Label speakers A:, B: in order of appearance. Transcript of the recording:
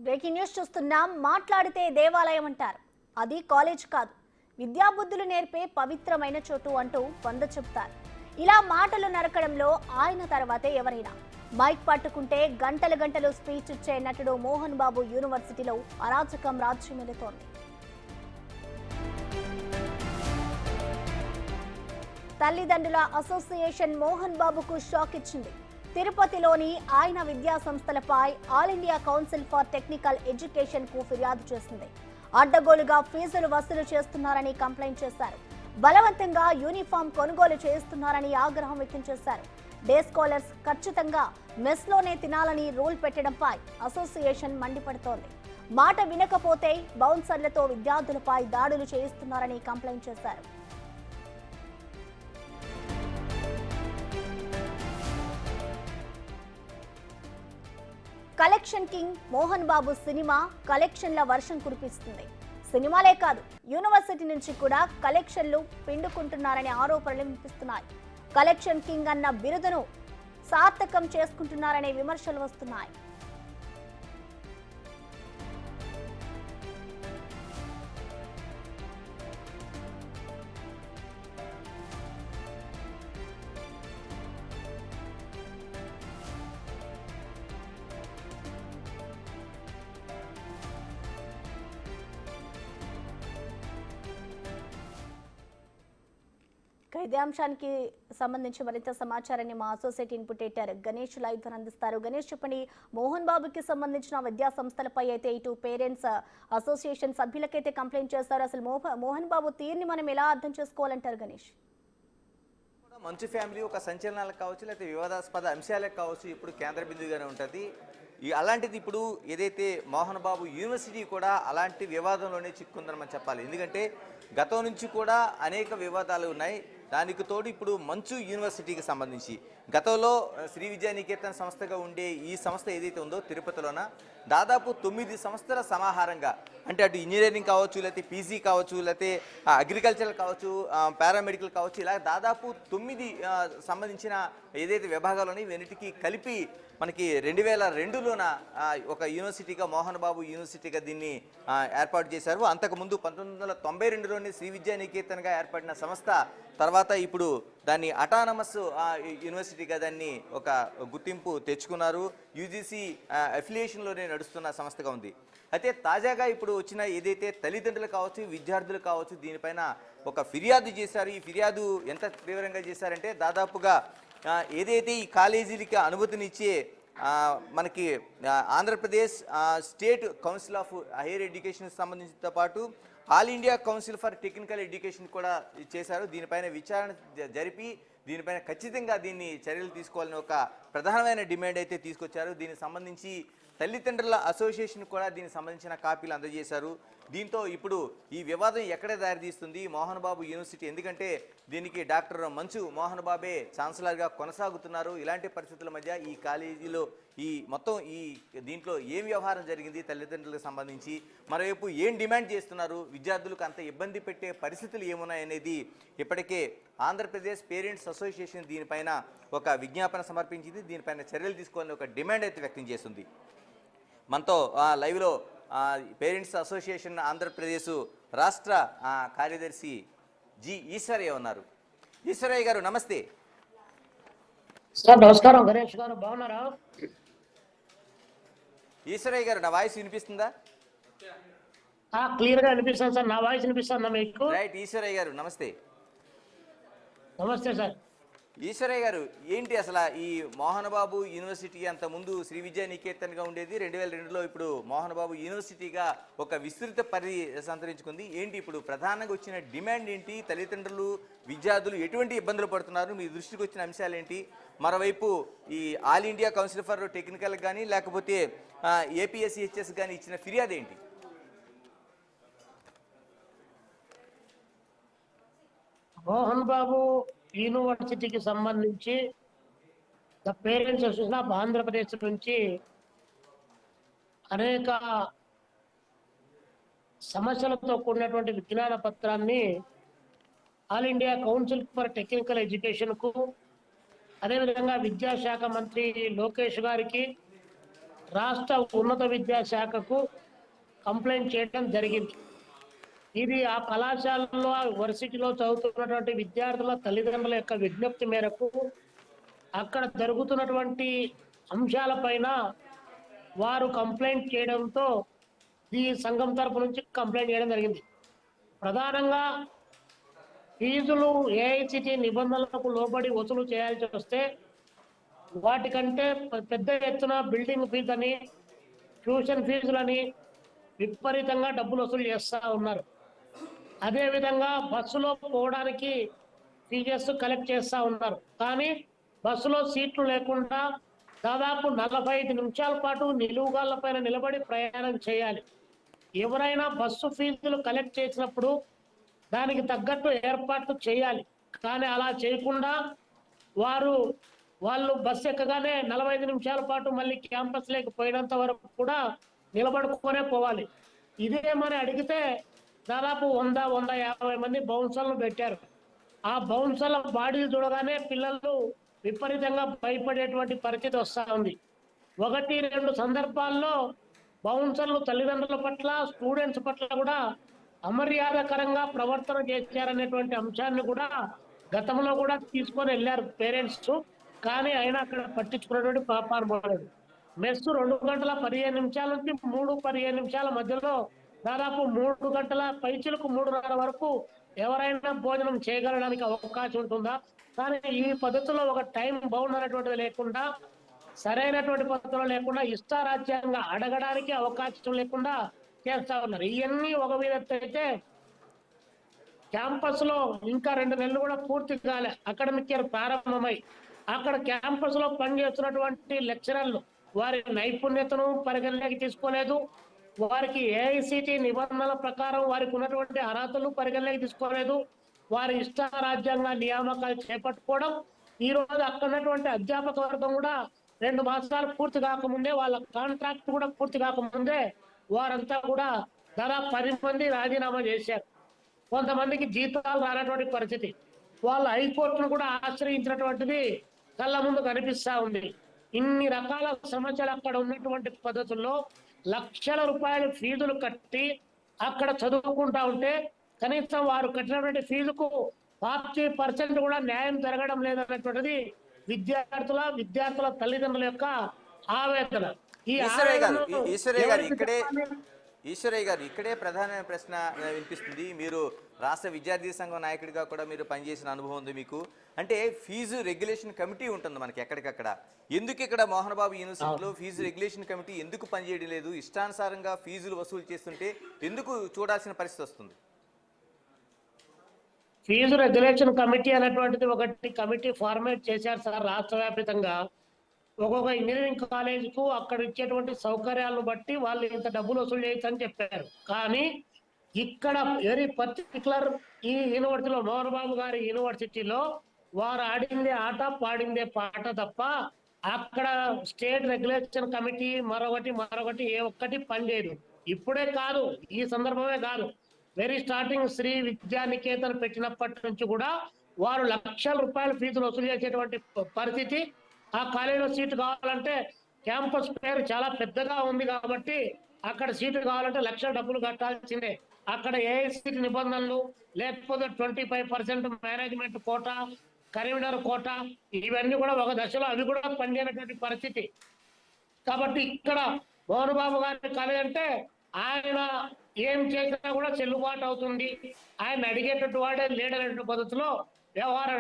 A: Breaking news చూస్తున్నాం. మాట్లాడితే దేవాలయం అంటారు. అది కాలేజ్ కాదు, విద్యాబుద్ధులు నేర్పే పవిత్రమైన చోటు అంటూ వంద చెప్తారు. ఇలా మాటలు నరకడంలో ఆయన తర్వాతే ఎవరైనా. మైక్ పట్టుకుంటే గంటలు గంటలు స్పీచ్ ఇచ్చే నటుడు మోహన్ బాబు యూనివర్సిటీలో అరాచకం రాజ్యమేలుతోంది. తల్లిదండ్రుల అసోసియేషన్ మోహన్ బాబుకు షాక్ ఇచ్చింది. తిరుపతిలోని ఆయన విద్యా సంస్థలపై all India council for technical education కు ఫిర్యాదు చేసింది. అడ్డగోలుగా ఫీజులు వసూలు చేస్తున్నారని కంప్లైంట్ చేశారు. బలవంతంగా యూనిఫామ్ కొనుగోలు చేస్తున్నారని ఆగ్రహం వ్యక్తం చేశారు. డే స్కాలర్స్ ఖచ్చితంగా మెస్లోనే తినాలని రూల్ పెట్టడంపై అసోసియేషన్ మండిపడుతోంది. మాట వినకపోతే బౌన్సర్లతో విద్యార్థులపై దాడులు చేయిస్తున్నారని కంప్లైంట్ చేశారు. Collection king Mohan Babu cinema కలెక్షన్ల వర్షం కురిపిస్తుంది. సినిమాలే కాదు, యూనివర్సిటీ నుంచి కూడా కలెక్షన్లు పిండుకుంటున్నారనే ఆరోపణలు వినిపిస్తున్నాయి. కలెక్షన్ కింగ్ అన్న బిరుదును సార్థకం చేసుకుంటున్నారనే విమర్శలు వస్తున్నాయి. ఇదే అంశానికి సంబంధించి మరింత సమాచారాన్ని మా associate input editor Ganesh live ద్వారా అందిస్తారు. గణేష్, చెప్పండి, మోహన్ బాబుకి సంబంధించిన విద్యా సంస్థలపై అయితే ఇటు పేరెంట్స్ అసోసియేషన్ సభ్యులకైతే కంప్లైంట్ చేస్తారు. అసలు మోహన్ బాబు తీరుని మనం ఎలా అర్థం చేసుకోవాలంటారు గణేష్?
B: మంచు ఫ్యామిలీ ఒక సంచలనాలకు కావచ్చు, లేకపోతే వివాదాస్పద అంశాలకు కావచ్చు, ఇప్పుడు కేంద్ర బిందువుగానే ఉంటుంది. అలాంటిది ఇప్పుడు ఏదైతే మోహన్ బాబు యూనివర్సిటీ కూడా అలాంటి వివాదంలోనే చిక్కుందని మనం చెప్పాలి. ఎందుకంటే గతం నుంచి కూడా అనేక వివాదాలు ఉన్నాయి. దానికి తోడు ఇప్పుడు మంచు యూనివర్సిటీకి సంబంధించి గతంలో శ్రీ విద్యానికేతన్ సంస్థగా ఉండే ఈ సంస్థ ఏదైతే ఉందో తిరుపతిలోన దాదాపు 9 సంస్థల సమాహారంగా, అంటే అటు ఇంజనీరింగ్ కావచ్చు, లేకపోతే పీజీ కావచ్చు, లేకపోతే అగ్రికల్చర్ కావచ్చు, పారామెడికల్ కావచ్చు, ఇలా దాదాపు 9 సంబంధించిన ఏదైతే విభాగాలు ఉన్నాయి ఇవన్నిటికీ కలిపి మనకి 2002లోన ఒక యూనివర్సిటీగా మోహన్ బాబు యూనివర్సిటీగా దీన్ని ఏర్పాటు చేశారు. అంతకుముందు 1992లోనే శ్రీ విద్యానికేతన్గా ఏర్పడిన సంస్థ తర్వాత ఇప్పుడు దాన్ని అటానమస్ యూనివర్సిటీగా దాన్ని ఒక గుర్తింపు తెచ్చుకున్నారు. యూజీసీ అఫిలియేషన్లోనే నడుస్తున్న సంస్థగా ఉంది. అయితే తాజాగా ఇప్పుడు వచ్చిన ఏదైతే తల్లిదండ్రులు కావచ్చు, విద్యార్థులు కావచ్చు, దీనిపైన ఒక ఫిర్యాదు చేశారు. ఈ ఫిర్యాదు ఎంత తీవ్రంగా చేశారంటే దాదాపుగా ఏదైతే ఈ కాలేజీలకి అనుమతినిచ్చే మనకి Andhra Pradesh state council of higher education సంబంధించినతో పాటు all India council for technical education కూడా చేశారు. దీనిపైన విచారణ జరిపి దీనిపైన ఖచ్చితంగా దీన్ని చర్యలు తీసుకోవాలని ఒక ప్రధానమైన డిమాండ్ అయితే తీసుకొచ్చారు. దీనికి సంబంధించి తల్లిదండ్రుల అసోసియేషన్ కూడా దీనికి సంబంధించిన కాపీలు అందజేశారు. దీంతో ఇప్పుడు ఈ వివాదం ఎక్కడ దారితీస్తుంది మోహన్ బాబు యూనివర్సిటీ, ఎందుకంటే దీనికి డాక్టర్ మంచు మోహన్ బాబే ఛాన్సలర్గా కొనసాగుతున్నారు. ఇలాంటి పరిస్థితుల మధ్య ఈ కాలేజీలో ఈ మొత్తం ఈ దీంట్లో ఏం వ్యవహారం జరిగింది తల్లిదండ్రులకు సంబంధించి, మరోవైపు ఏం డిమాండ్ చేస్తున్నారు, విద్యార్థులకు అంత ఇబ్బంది పెట్టే పరిస్థితులు ఏమున్నాయనేది ఇప్పటికే ఆంధ్రప్రదేశ్ పేరెంట్స్ అసోసియేషన్ దీనిపైన ఒక విజ్ఞాపన సమర్పించింది. దీనిపైన చర్యలు తీసుకోవాలని ఒక డిమాండ్ అయితే వ్యక్తం చేస్తుంది. మనతో లైవ్లో పేరెంట్స్ అసోసియేషన్ ఆంధ్రప్రదేశ్ రాష్ట్ర కార్యదర్శి జి ఈశ్వరయ్య ఉన్నారు. ఈశ్వరయ్య గారు నమస్తే.
C: సార్ నమస్కారం. గణేష్ గారు బాగున్నారా?
B: ఈశ్వరయ్య గారు, నా వాయిస్ వినిపిస్తుందా?
C: క్లియర్ గా వినిపిస్తుంది సార్. నా వాయిస్ వినిపిస్తుందా మీకు?
B: రైట్. ఈశ్వరయ్య గారు నమస్తే.
C: నమస్తే సార్.
B: ఈశ్వరయ్య గారు, ఏంటి అసలు ఈ మోహన్ బాబు యూనివర్సిటీ అంత ముందు శ్రీ విద్యానికేతన్గా ఉండేది, 2002లో ఇప్పుడు మోహన్ బాబు యూనివర్సిటీగా ఒక విస్తృత పరిధి సంతరించుకుంది. ఏంటి ఇప్పుడు ప్రధానంగా వచ్చిన డిమాండ్ ఏంటి? తల్లిదండ్రులు విద్యార్థులు ఎటువంటి ఇబ్బందులు పడుతున్నారు? మీ దృష్టికి వచ్చిన అంశాలు ఏంటి? మరోవైపు ఈ all India council for technical కానీ లేకపోతే ఏపీఎస్సిహెచ్ఎస్ కానీ ఇచ్చిన ఫిర్యాదు ఏంటి?
C: మోహన్ బాబు యూనివర్సిటీకి సంబంధించి the parents association of Andhra Pradesh నుంచి అనేక సమస్యలతో కూడినటువంటి విజ్ఞాన పత్రాన్ని all India council for technical education కు, అదేవిధంగా విద్యాశాఖ మంత్రి లోకేష్ గారికి, రాష్ట్ర ఉన్నత విద్యాశాఖకు కంప్లైంట్ చేయడం జరిగింది. ఇది ఆ కళాశాలలో యూనివర్సిటీలో చదువుతున్నటువంటి విద్యార్థుల తల్లిదండ్రుల యొక్క విజ్ఞప్తి మేరకు అక్కడ జరుగుతున్నటువంటి అంశాలపైన వారు కంప్లైంట్ చేయడంతో ఈ సంఘం తరపు నుంచి కంప్లైంట్ చేయడం జరిగింది. ప్రధానంగా ఫీజులు ఏఐసిటి నిబంధనలకు లోబడి వసూలు చేయాల్సి వస్తే వాటికంటే పెద్ద ఎత్తున బిల్డింగ్ ఫీజులని, ట్యూషన్ ఫీజులని విపరీతంగా డబ్బులు వసూలు చేస్తూ ఉన్నారు. అదేవిధంగా బస్సులో పోవడానికి ఫీజెస్ కలెక్ట్ చేస్తూ ఉన్నారు. కానీ బస్సులో సీట్లు లేకుండా దాదాపు 45 నిమిషాల పాటు నిలువుగాళ్ల పైన నిలబడి ప్రయాణం చేయాలి. ఎవరైనా బస్సు ఫీజులు కలెక్ట్ చేసినప్పుడు దానికి తగ్గట్టు ఏర్పాట్లు చేయాలి. కానీ అలా చేయకుండా వాళ్ళు బస్సు ఎక్కగానే 45 నిమిషాల పాటు మళ్ళీ క్యాంపస్ లేక పోయినంత వరకు కూడా నిలబడుకునే పోవాలి. ఇదేమని అడిగితే దాదాపు 100-150 మంది బౌన్సర్లు పెట్టారు. ఆ బౌన్సర్ల బాడీలు చూడగానే పిల్లలు విపరీతంగా భయపడేటువంటి పరిస్థితి వస్తూ ఉంది. 1-2 సందర్భాల్లో బౌన్సర్లు తల్లిదండ్రుల పట్ల, స్టూడెంట్స్ పట్ల కూడా అమర్యాదకరంగా ప్రవర్తన చేశారనేటువంటి అంశాన్ని కూడా గతంలో కూడా తీసుకొని వెళ్ళారు పేరెంట్స్. కానీ అయినా అక్కడ పట్టించుకున్నటువంటి పాపాను పడలేదు. మెస్సు 2 గంటల 15 నిమిషాల నుంచి 3-15 నిమిషాల మధ్యలో దాదాపు 3 గంటల పైచిలకు 3:30 వరకు ఎవరైనా భోజనం చేయగలడానికి అవకాశం ఉంటుందా? కానీ ఈ పద్ధతిలో ఒక టైం బౌండ్ అనేటువంటిది లేకుండా, సరైనటువంటి పద్ధతిలో లేకుండా, ఇష్టారాజ్యంగా అడగడానికి అవకాశం లేకుండా చేస్తా ఉన్నారు. ఇవన్నీ ఒక మీద అయితే క్యాంపస్ లో ఇంకా 2 నెలలు కూడా పూర్తి కాలే అకాడమిక్ ఇయర్ ప్రారంభమై అక్కడ క్యాంపస్ లో పనిచేస్తున్నటువంటి లెక్చరర్లు వారి నైపుణ్యతను పరిగణలోకి తీసుకోలేదు. వారికి ఏఐసిటి నిబంధనల ప్రకారం వారికి ఉన్నటువంటి అర్హతలు పరిగణలోకి తీసుకోలేదు. వారి ఇష్టారాజ్యంగా నియామకాలు చేపట్టుకోవడం. ఈ రోజు అక్కడ ఉన్నటువంటి అధ్యాపక వర్గం కూడా 2 మాసాలు పూర్తి కాకముందే, వాళ్ళ కాంట్రాక్ట్ కూడా పూర్తి కాకముందే వారంతా కూడా దాదాపు 10 మంది రాజీనామా చేశారు. కొంతమందికి జీతాలు రానటువంటి పరిస్థితి. వాళ్ళు హైకోర్టును కూడా ఆశ్రయించినటువంటిది కళ్ళ ముందు కనిపిస్తా ఉంది. ఇన్ని రకాల సమస్యలు అక్కడ ఉన్నటువంటి పద్ధతుల్లో లక్షల రూపాయల ఫీజులు కట్టి అక్కడ చదువుకుంటా ఉంటే కనీసం వారు కట్టినటువంటి ఫీజుకు 40% కూడా న్యాయం జరగడం లేదన్నటువంటిది విద్యార్థుల తల్లిదండ్రుల యొక్క ఆవేదన.
B: ఈశ్వరయ్య గారు ఇక్కడే ప్రధానమైన ప్రశ్న వినిపిస్తుంది. మీరు రాష్ట్ర విద్యార్థి సంఘం నాయకుడిగా కూడా మీరు పనిచేసిన అనుభవం ఉంది మీకు. అంటే ఫీజు రెగ్యులేషన్ కమిటీ ఉంటుంది మనకి ఎక్కడికక్కడ. ఎందుకు ఇక్కడ మోహన్ బాబు యూనివర్సిటీలో ఫీజు రెగ్యులేషన్ కమిటీ ఎందుకు పనిచేయడం లేదు? ఇష్టానుసారంగా ఫీజులు వసూలు చేస్తుంటే ఎందుకు చూడాల్సిన పరిస్థితి వస్తుంది?
C: ఫీజు రెగ్యులేషన్ కమిటీ అనేటువంటిది ఒకటి కమిటీ ఫార్మేట్ చేశారు సార్. రాష్ట్ర వ్యాప్తంగా ఒక్కొక్క ఇంజనీరింగ్ కాలేజీకు అక్కడ ఇచ్చేటువంటి సౌకర్యాలను బట్టి వాళ్ళు ఇంత డబ్బులు వసూలు చేయొచ్చని చెప్పారు. కానీ ఇక్కడ వెరీ పర్టికులర్ ఈ యూనివర్సిటీలో, మోహన్ బాబు గారి యూనివర్సిటీలో వారు ఆడిందే ఆట పాడిందే పాట తప్ప అక్కడ స్టేట్ రెగ్యులేషన్ కమిటీ మరొకటి ఏ ఒక్కటి పనిచేయదు. ఇప్పుడే కాదు, ఈ సందర్భమే కాదు, వెరీ స్టార్టింగ్ శ్రీ విద్యానికేతన్ పెట్టినప్పటి నుంచి కూడా వారు లక్షల రూపాయల ఫీజులు వసూలు చేసేటువంటి పరిస్థితి. ఆ కాలేజీలో సీటు కావాలంటే క్యాంపస్ పేరు చాలా పెద్దగా ఉంది కాబట్టి అక్కడ సీటు కావాలంటే లక్షల డబ్బులు కట్టాల్సిందే. అక్కడ ఏఐసిటి నిబంధనలు, లేకపోతే 25% మేనేజ్మెంట్ కోటా, కరీంనగర్ కోటా, ఇవన్నీ కూడా ఒక దశలో అవి కూడా పనిచేయనటువంటి పరిస్థితి. కాబట్టి ఇక్కడ మోహన్ బాబు గారి కాలేజ్ అంటే ఆయన ఏం చేసినా కూడా చెల్లుబాటు అవుతుంది, ఆయన అడిగేటట్టు వాడే లీడర్ పద్ధతిలో వ్యవహారం